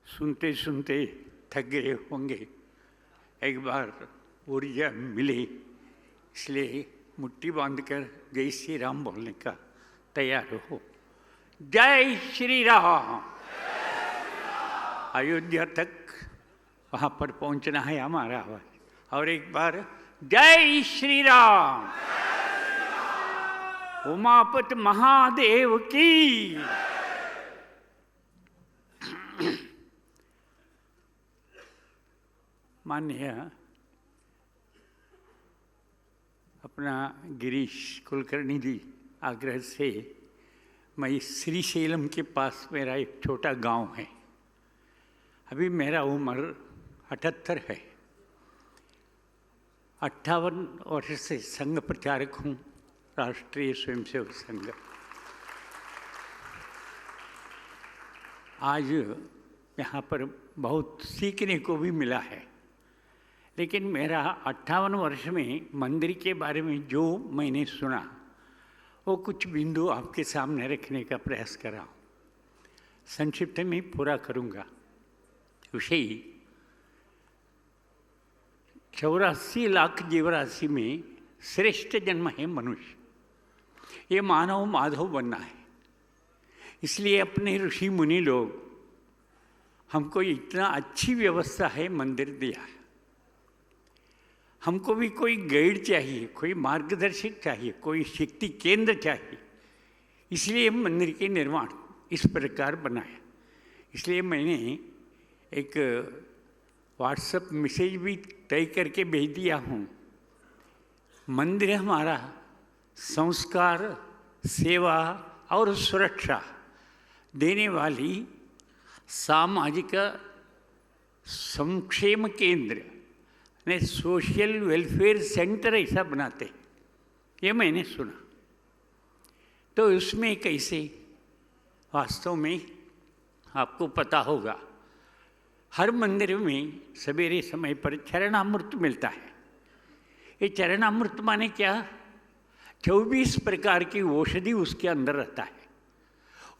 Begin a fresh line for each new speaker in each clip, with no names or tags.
सुनते सुनते थक गए होंगे, एक बार ऊर्जा मिले इसलिए मुट्ठी बांधकर जय श्री राम बोलने का तैयार हो। जय श्री राम। अयोध्या तक वहाँ पर पहुँचना है हमारा आवाज। और एक बार जय श्री राम। उमापत महादेव की। माननीय अपना गिरीश कुलकर्णी जी आगरा से मैं श्रीशैलम के पास मेरा एक छोटा गांव है। अभी मेरा उम्र 78 है। 58 वर्ष से संघ प्रचारक हूँ, राष्ट्रीय स्वयंसेवक संघ। आज यहाँ पर बहुत सीखने को भी मिला है, लेकिन मेरा 58 वर्ष में मंदिर के बारे में जो मैंने सुना वो कुछ बिंदु आपके सामने रखने का प्रयास कर रहा हूँ। संक्षिप्त में पूरा करूँगा। विषय 84 लाख जीवराशि में श्रेष्ठ जन्म है मनुष्य। ये मानव माधव बनना है, इसलिए अपने ऋषि मुनि लोग हमको इतना अच्छी व्यवस्था है मंदिर दिया है। हमको भी कोई गाइड चाहिए, कोई मार्गदर्शक चाहिए, कोई शक्ति केंद्र चाहिए। इसलिए मंदिर के निर्माण इस प्रकार बनाया। इसलिए मैंने एक व्हाट्सएप मैसेज भी तय करके भेज दिया हूँ। मंदिर हमारा संस्कार, सेवा और सुरक्षा देने वाली सामाजिक संक्षेम केंद्र ने सोशल वेलफेयर सेंटर ऐसा बनाते, ये मैंने सुना। तो उसमें कैसे वास्तव में आपको पता होगा, हर मंदिर में सवेरे समय पर चरणामृत मिलता है। ये चरणामृत माने क्या? 24 प्रकार की औषधि उसके अंदर रहता है।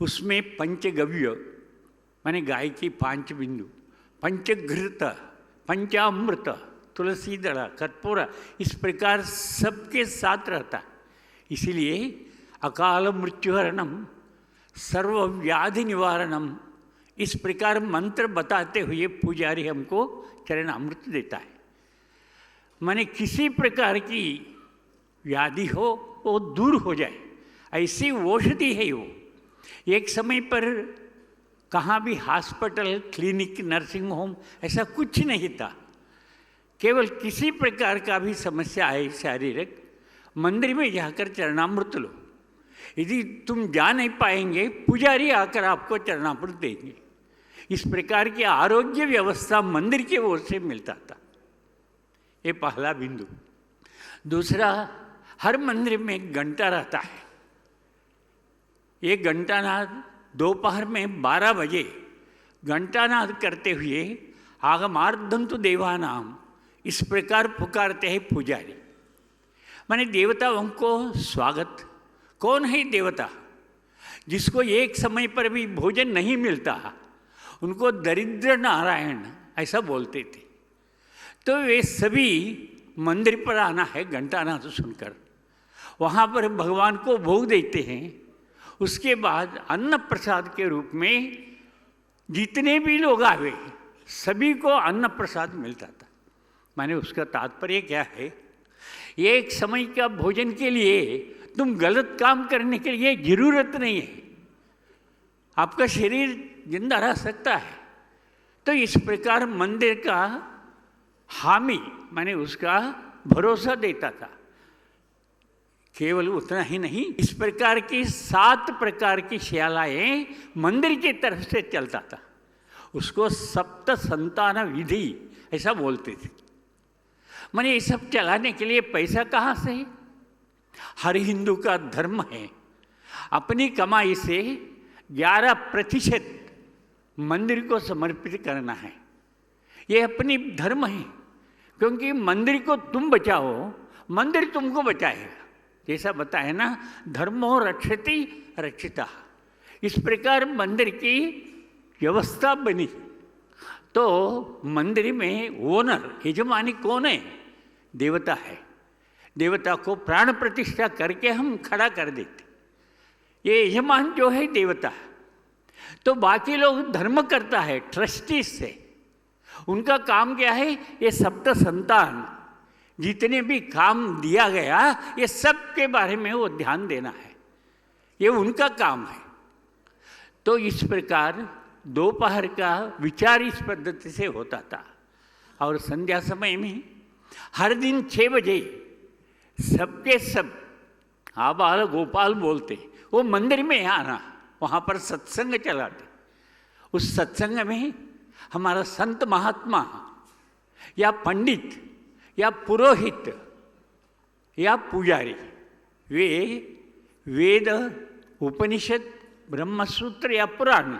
उसमें पंचगव्य माने गाय की 5 बिंदु, पंचघृत, पंचामृत, तुलसी दड़ा, कर्पूरा, इस प्रकार सबके साथ रहता है। इसीलिए अकाल मृत्युहरणम, सर्वव्याधि निवारणम, इस प्रकार मंत्र बताते हुए पुजारी हमको चरणामृत देता है। माने किसी प्रकार की व्याधि हो वो दूर हो जाए, ऐसी औषधि है वो। एक समय पर कहाँ भी हॉस्पिटल, क्लिनिक, नर्सिंग होम ऐसा कुछ नहीं था। केवल किसी प्रकार का भी समस्या आए शारीरिक, मंदिर में जाकर चरणामृत लो। यदि तुम जा नहीं पाएंगे, पुजारी आकर आपको चरणामृत देंगे। इस प्रकार की आरोग्य व्यवस्था मंदिर की ओर से मिलता था। ये पहला बिंदु। दूसरा, हर मंदिर में घंटा रहता है। ये घंटानाद दोपहर में 12 बजे घंटानाद करते हुए आगमार्धंतु देवानाम, इस प्रकार पुकारते हैं पुजारी। माने देवताओं को स्वागत। कौन है देवता? जिसको एक समय पर भी भोजन नहीं मिलता, उनको दरिद्र नारायण ऐसा बोलते थे। तो वे सभी मंदिर पर आना है घंटानाद सुनकर, वहाँ पर भगवान को भोग देते हैं। उसके बाद अन्न प्रसाद के रूप में जितने भी लोग आवे सभी को अन्न प्रसाद मिलता था। माने उसका तात्पर्य क्या है? एक समय का भोजन के लिए तुम गलत काम करने के लिए जरूरत नहीं है। आपका शरीर जिंदा रह सकता है। तो इस प्रकार मंदिर का हामी माने उसका भरोसा देता था। केवल उतना ही नहीं, इस प्रकार की 7 प्रकार की शिलाएं मंदिर की तरफ से चलता था। उसको सप्त संतान विधि ऐसा बोलते थे। माने ये सब चलाने के लिए पैसा कहाँ से? हर हिंदू का धर्म है अपनी कमाई से 11% मंदिर को समर्पित करना है। ये अपनी धर्म है, क्योंकि मंदिर को तुम बचाओ, मंदिर तुमको बचाएगा। जैसा बताया ना, धर्मो रक्षति रक्षिता। इस प्रकार मंदिर की व्यवस्था बनी। तो मंदिर में ओनर यजमानी कौन है? देवता है। देवता को प्राण प्रतिष्ठा करके हम खड़ा कर देते। ये यजमान जो है देवता है। तो बाकी लोग धर्म करता है ट्रस्टीज से। उनका काम क्या है? ये सप्त संतान जितने भी काम दिया गया ये सब के बारे में वो ध्यान देना है, ये उनका काम है। तो इस प्रकार दोपहर का विचार इस पद्धति से होता था। और संध्या समय में हर दिन 6 बजे सबके सब आबाल गोपाल बोलते, वो मंदिर में आना, वहाँ पर सत्संग चलाते। उस सत्संग में हमारा संत महात्मा या पंडित या पुरोहित या पुजारी वे वेद, उपनिषद, ब्रह्मसूत्र या पुराण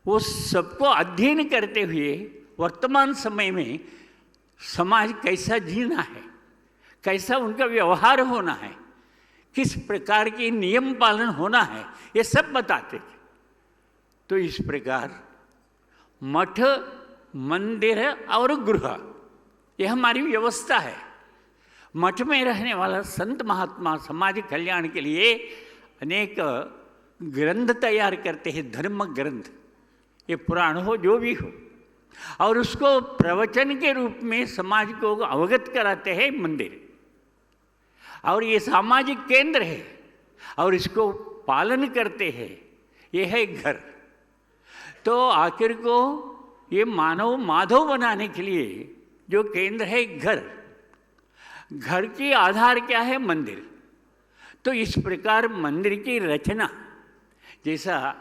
वो सबको अध्ययन करते हुए वर्तमान समय में समाज कैसा जीना है, कैसा उनका व्यवहार होना है, किस प्रकार के नियम पालन होना है, ये सब बताते थे। तो इस प्रकार मठ, मंदिर और गृह ये हमारी व्यवस्था है। मठ में रहने वाला संत महात्मा समाज कल्याण के लिए अनेक ग्रंथ तैयार करते हैं, धर्म ग्रंथ, ये पुराण हो जो भी हो, और उसको प्रवचन के रूप में समाज को अवगत कराते हैं मंदिर। और ये सामाजिक केंद्र है और इसको पालन करते हैं, ये है घर। तो आखिर को ये मानव माधव बनाने के लिए जो केंद्र है घर, घर की आधार क्या है? मंदिर। तो इस प्रकार मंदिर की रचना, जैसा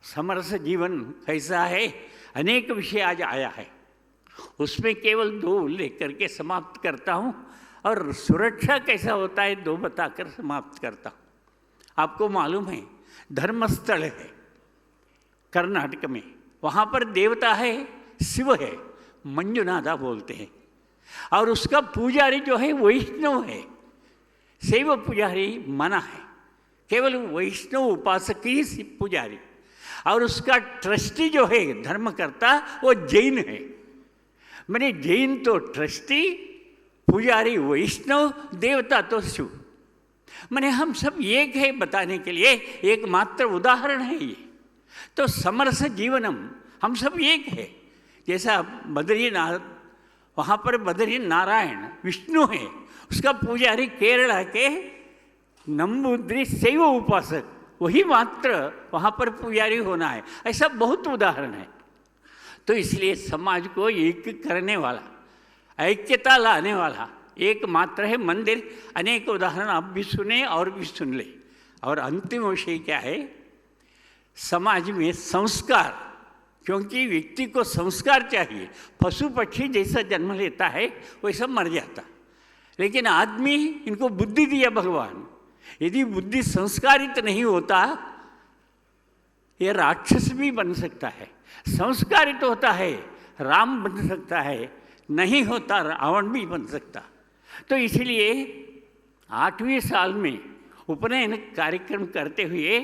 समरस जीवन कैसा है, अनेक विषय आज आया है, उसमें केवल 2 उल्लेख करके समाप्त करता हूँ। और सुरक्षा कैसा होता है 2 बताकर समाप्त करता हूँ। आपको मालूम है धर्मस्थल है कर्नाटक में, वहाँ पर देवता है शिव है, मंजुनाथा बोलते हैं। और उसका पुजारी जो है वैष्णव है, शैव पुजारी मना है, केवल वैष्णव उपासक ही पुजारी। और उसका ट्रस्टी जो है धर्मकर्ता वो जैन है। मैंने जैन तो ट्रस्टी, पुजारी वैष्णव, देवता तो शिव। मैंने हम सब एक है बताने के लिए एकमात्र उदाहरण है ये। तो समरस जीवनम, हम सब एक है। जैसा बद्रीनाथ, वहाँ पर बद्री नारायण विष्णु है, उसका पुजारी केरला के नंबूद्री शैव उपासक, वही मात्र वहाँ पर पुजारी होना है। ऐसा बहुत उदाहरण है। तो इसलिए समाज को एक करने वाला, ऐक्यता लाने वाला एक मात्र है मंदिर। अनेक उदाहरण आप भी सुने और भी सुन ले। और अंतिम विषय क्या है? समाज में संस्कार, क्योंकि व्यक्ति को संस्कार चाहिए। पशु पक्षी जैसा जन्म लेता है वैसा मर जाता, लेकिन आदमी, इनको बुद्धि दिया भगवान। यदि बुद्धि संस्कारित नहीं होता ये राक्षस भी बन सकता है, संस्कारित होता है राम बन सकता है, नहीं होता रावण भी बन सकता। तो इसलिए 8वीं साल में उपनयन कार्यक्रम करते हुए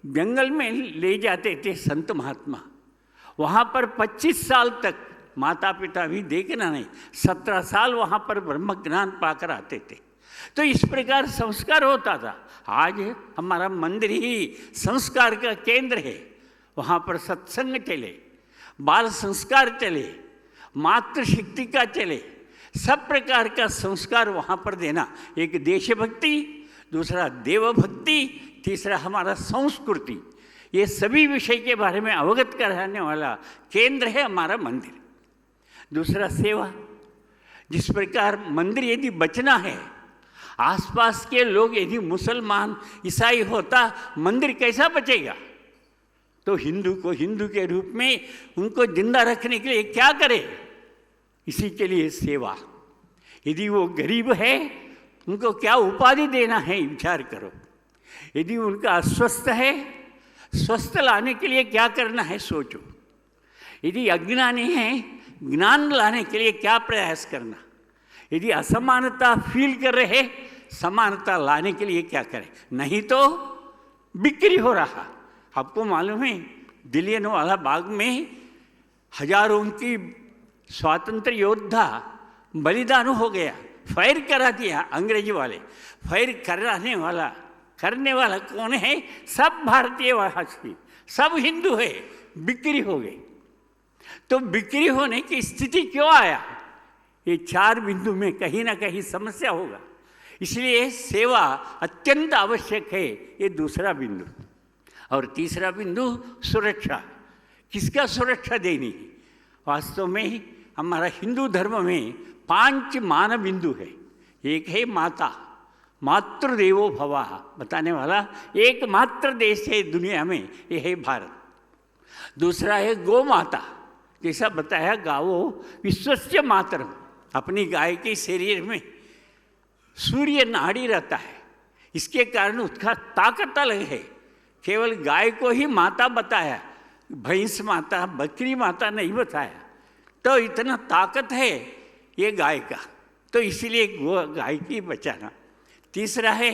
जंगल में ले जाते थे संत महात्मा। वहाँ पर 25 साल तक माता पिता भी देखना नहीं, 17 साल वहाँ पर ब्रह्म ज्ञान पाकर आते थे। तो इस प्रकार संस्कार होता था। आज हमारा मंदिर ही संस्कार का केंद्र है। वहाँ पर सत्संग चले, बाल संस्कार चले, मातृशक्ति का चले, सब प्रकार का संस्कार वहाँ पर देना। एक देशभक्ति, दूसरा देवभक्ति, तीसरा हमारा संस्कृति, ये सभी विषय के बारे में अवगत कराने वाला केंद्र है हमारा मंदिर। दूसरा सेवा। जिस प्रकार मंदिर यदि बचना है, आसपास के लोग यदि मुसलमान ईसाई होता, मंदिर कैसा बचेगा? तो हिंदू को हिंदू के रूप में उनको जिंदा रखने के लिए क्या करे? इसी के लिए सेवा। यदि वो गरीब है, उनको क्या उपाधि देना है विचार करो। यदि उनका अस्वस्थ है, स्वस्थ लाने के लिए क्या करना है सोचो। यदि अज्ञानी है, ज्ञान लाने के लिए क्या प्रयास करना। यदि असमानता फील कर रहे, समानता लाने के लिए क्या करें। नहीं तो बिक्री हो रहा। आपको मालूम है दिलियन वाला बाग में हजारों की स्वातंत्र योद्धा बलिदान हो गया, फायर करा दिया अंग्रेजी वाले। फायर करने वाला कौन है? सब भारतीय वासी, सब हिंदू है, बिक्री हो गई। तो बिक्री होने की स्थिति क्यों आया? ये 4 बिंदु में कहीं ना कहीं समस्या होगा, इसलिए सेवा अत्यंत आवश्यक है, ये दूसरा बिंदु। और तीसरा बिंदु सुरक्षा। किसका सुरक्षा देनी है? वास्तव में हमारा हिंदू धर्म में 5 मान बिंदु है। एक है माता, मातृदेवो भवः बताने वाला एकमात्र देश है दुनिया में, यह है भारत। दूसरा है गौ माता, जैसा बताया गावो विश्वस्य मातरम, अपनी गाय के शरीर में सूर्य नाड़ी रहता है, इसके कारण उसका ताकत अलग है। केवल गाय को ही माता बताया, भैंस माता, बकरी माता नहीं बताया। तो इतना ताकत है ये गाय का, तो इसीलिए गाय की बचाना। तीसरा है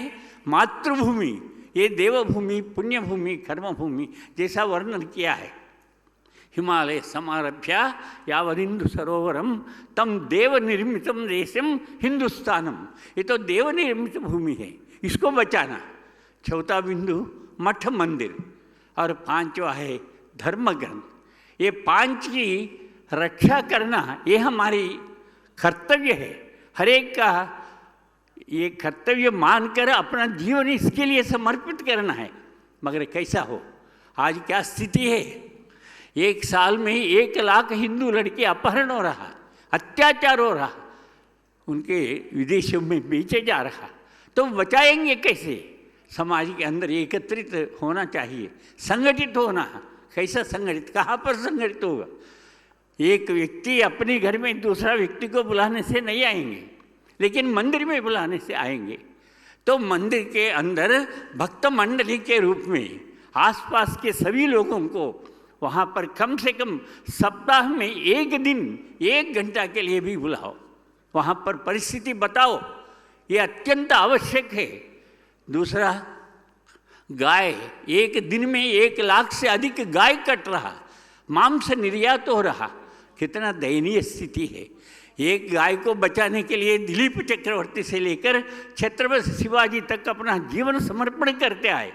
मातृभूमि, ये देवभूमि, पुण्यभूमि, कर्मभूमि जैसा वर्णन किया है। हिमालय समारभ्य यावदिंदु सरोवरम तम देव निर्मितम देशम हिंदुस्तानम, ये तो देव निर्मित भूमि है, इसको बचाना। चौथा बिंदु मठ मंदिर, और 5वां है धर्म ग्रंथ। ये 5 की रक्षा करना ये हमारी कर्तव्य है। हर एक का ये कर्तव्य मानकर अपना जीवन इसके लिए समर्पित करना है। मगर कैसा हो, आज क्या स्थिति है? 1 साल में 1 लाख हिंदू लड़के अपहरण हो रहा, अत्याचार हो रहा, उनके विदेशों में बेचे जा रहा। तो बचाएंगे कैसे? समाज के अंदर एकत्रित होना चाहिए, संगठित होना। कैसा संगठित? कहाँ पर संगठित होगा? एक व्यक्ति अपने घर में दूसरा व्यक्ति को बुलाने से नहीं आएंगे, लेकिन मंदिर में बुलाने से आएंगे। तो मंदिर के अंदर भक्त मंडली के रूप में आसपास के सभी लोगों को वहाँ पर कम से कम सप्ताह में 1 दिन 1 घंटा के लिए भी बुलाओ, वहाँ पर परिस्थिति बताओ, ये अत्यंत आवश्यक है। दूसरा, गाय, 1 दिन में 1 लाख से अधिक गाय कट रहा, मांस निर्यात हो रहा, कितना दयनीय स्थिति है। एक गाय को बचाने के लिए दिलीप चक्रवर्ती से लेकर छत्रपति शिवाजी तक अपना जीवन समर्पण करते आए,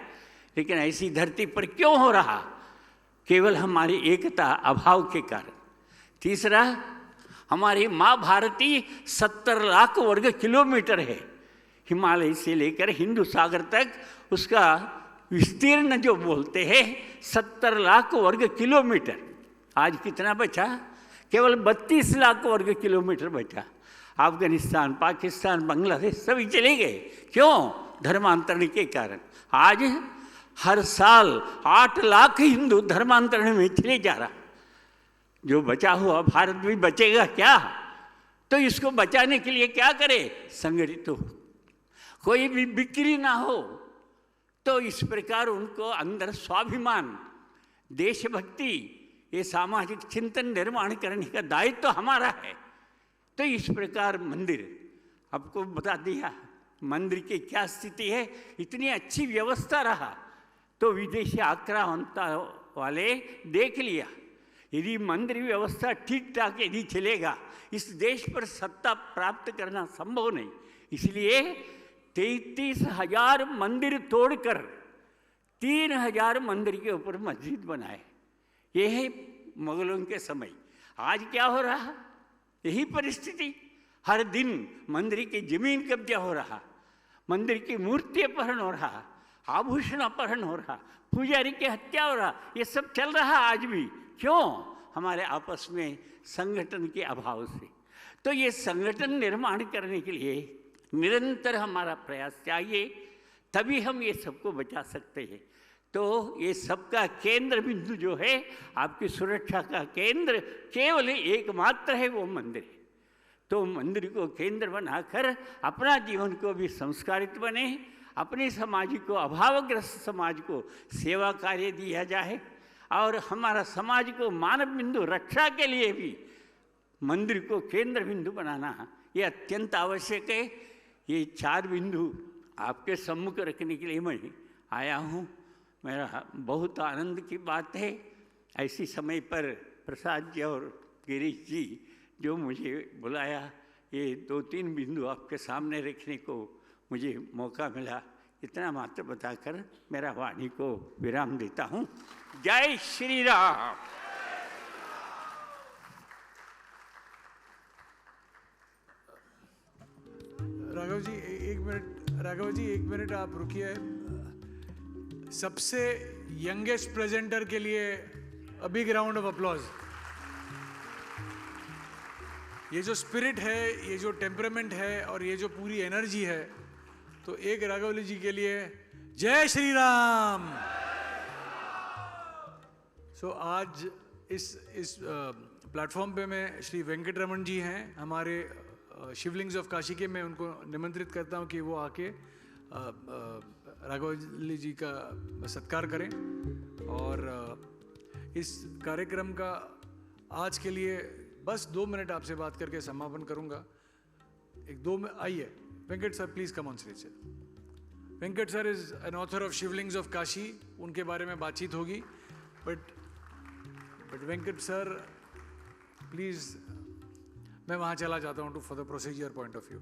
लेकिन ऐसी धरती पर क्यों हो रहा? केवल हमारी एकता अभाव के कारण। तीसरा, हमारी माँ भारती 70 लाख वर्ग किलोमीटर है, हिमालय से लेकर हिंदू सागर तक उसका विस्तीर्ण जो बोलते हैं 70 लाख वर्ग किलोमीटर। आज कितना बचा? केवल 32 लाख वर्ग किलोमीटर बचा। अफगानिस्तान, पाकिस्तान, बांग्लादेश सभी चले गए। क्यों? धर्मांतरण के कारण। आज हर साल 8 लाख हिंदू धर्मांतरण में चले जा रहा। जो बचा हुआ भारत भी बचेगा क्या? तो इसको बचाने के लिए क्या करे? संगठित हो, कोई भी बिक्री ना हो। तो इस प्रकार उनको अंदर स्वाभिमान, देशभक्ति, ये सामाजिक चिंतन निर्माण करने का दायित्व तो हमारा है। तो इस प्रकार मंदिर, आपको बता दिया मंदिर की क्या स्थिति है। इतनी अच्छी व्यवस्था रहा तो विदेशी आक्रामकता वाले देख लिया, यदि मंदिर व्यवस्था ठीक ठाक यदि चलेगा इस देश पर सत्ता प्राप्त करना संभव नहीं। इसलिए 33,000 मंदिर तोड़कर 3,000 मंदिर के ऊपर मस्जिद बनाए। ये है मुगलों के समय। आज क्या हो रहा? यही परिस्थिति। हर दिन मंदिर की जमीन कब्जा हो रहा, मंदिर की मूर्ति अपहरण हो रहा, आभूषण अपहरण हो रहा, पुजारी की हत्या हो रहा, ये सब चल रहा आज भी। क्यों? हमारे आपस में संगठन के अभाव से। तो ये संगठन निर्माण करने के लिए निरंतर हमारा प्रयास चाहिए, तभी हम ये सबको बचा सकते हैं। तो ये सबका केंद्र बिंदु जो है, आपकी सुरक्षा का केंद्र केवल एकमात्र है, वो मंदिर है। तो मंदिर को केंद्र बनाकर अपना जीवन को भी संस्कारित बने, अपने समाज को, अभावग्रस्त समाज को सेवा कार्य दिया जाए, और हमारा समाज को मानव बिंदु रक्षा के लिए भी मंदिर को केंद्र बिंदु बनाना ये अत्यंत आवश्यक है। ये 4 बिंदु आपके सम्मुख रखने के लिए मैं आया हूँ। मेरा बहुत आनंद की बात है, ऐसी समय पर प्रसाद जी और गिरीश जी जो मुझे बुलाया, ये 2-3 बिंदु आपके सामने रखने को मुझे मौका मिला, इतना मात्र बताकर मेरा वाणी को विराम देता हूँ। जय श्री राम।
राघव जी एक मिनट आप रुकिए। सबसे यंगेस्ट प्रेजेंटर के लिए a big round of applause. ये जो स्पिरिट है, ये जो टेम्परामेंट है और ये जो पूरी एनर्जी है, तो एक राघवली जी के लिए जय श्री राम। सो आज इस प्लेटफॉर्म पे मैं श्री वेंकटरमण जी हैं हमारे शिवलिंग्स ऑफ काशी के, मैं उनको निमंत्रित करता हूं कि वो आके राघवली जी का सत्कार करें। और इस कार्यक्रम का आज के लिए बस 2 मिनट आपसे बात करके समापन करूंगा। आइए Venkat sir, please come on stage. Venkat sir is an author of Shivlings of Kashi, उनके बारे में बातचीत होगी। बट वेंकट सर प्लीज, मैं वहाँ चला जाता हूँ for the procedure point of view.